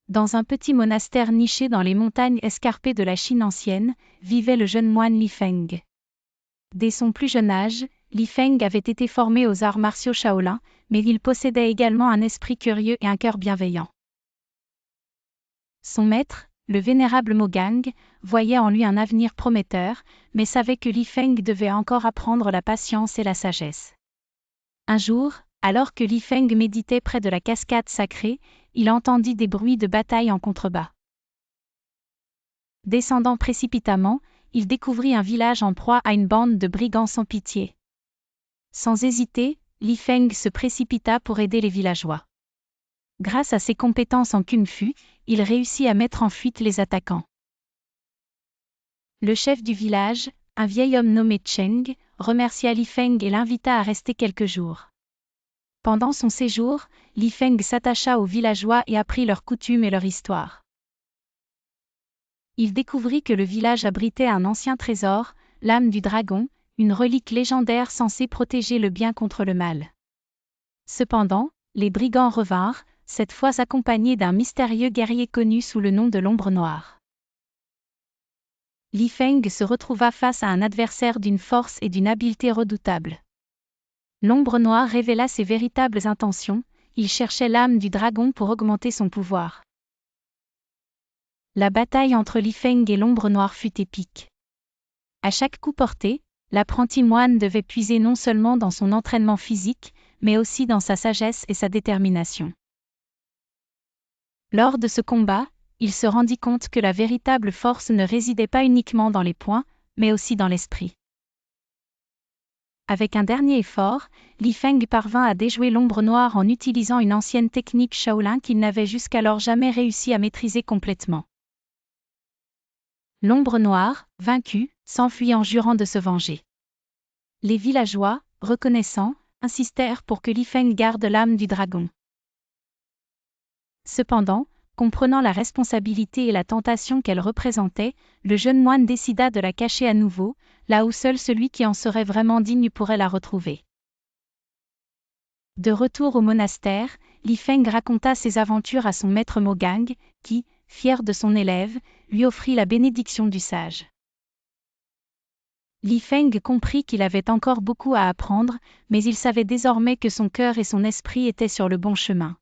Dans un petit monastère niché dans les montagnes escarpées de la Chine ancienne, vivait le jeune moine Li Feng. Dès son plus jeune âge, Li Feng avait été formé aux arts martiaux Shaolin, mais il possédait également un esprit curieux et un cœur bienveillant. Son maître, le vénérable Mo Gang, voyait en lui un avenir prometteur, mais savait que Li Feng devait encore apprendre la patience et la sagesse. Un jour, alors que Li Feng méditait près de la cascade sacrée, il entendit des bruits de bataille en contrebas. Descendant précipitamment, il découvrit un village en proie à une bande de brigands sans pitié. Sans hésiter, Li Feng se précipita pour aider les villageois. Grâce à ses compétences en kung-fu, il réussit à mettre en fuite les attaquants. Le chef du village, un vieil homme nommé Cheng, remercia Li Feng et l'invita à rester quelques jours. Pendant son séjour, Li Feng s'attacha aux villageois et apprit leurs coutumes et leur histoire. Il découvrit que le village abritait un ancien trésor, l'âme du dragon, une relique légendaire censée protéger le bien contre le mal. Cependant, les brigands revinrent, cette fois accompagnés d'un mystérieux guerrier connu sous le nom de l'Ombre Noire. Li Feng se retrouva face à un adversaire d'une force et d'une habileté redoutables. L'Ombre Noire révéla ses véritables intentions, il cherchait l'âme du dragon pour augmenter son pouvoir. La bataille entre Li Feng et l'Ombre Noire fut épique. À chaque coup porté, l'apprenti moine devait puiser non seulement dans son entraînement physique, mais aussi dans sa sagesse et sa détermination. Lors de ce combat, il se rendit compte que la véritable force ne résidait pas uniquement dans les poings, mais aussi dans l'esprit. Avec un dernier effort, Li Feng parvint à déjouer l'Ombre Noire en utilisant une ancienne technique Shaolin qu'il n'avait jusqu'alors jamais réussi à maîtriser complètement. L'Ombre Noire, vaincu, s'enfuit en jurant de se venger. Les villageois, reconnaissants, insistèrent pour que Li Feng garde l'âme du dragon. Cependant, comprenant la responsabilité et la tentation qu'elle représentait, le jeune moine décida de la cacher à nouveau, là où seul celui qui en serait vraiment digne pourrait la retrouver. De retour au monastère, Li Feng raconta ses aventures à son maître Mo Gang, qui, fier de son élève, lui offrit la bénédiction du sage. Li Feng comprit qu'il avait encore beaucoup à apprendre, mais il savait désormais que son cœur et son esprit étaient sur le bon chemin.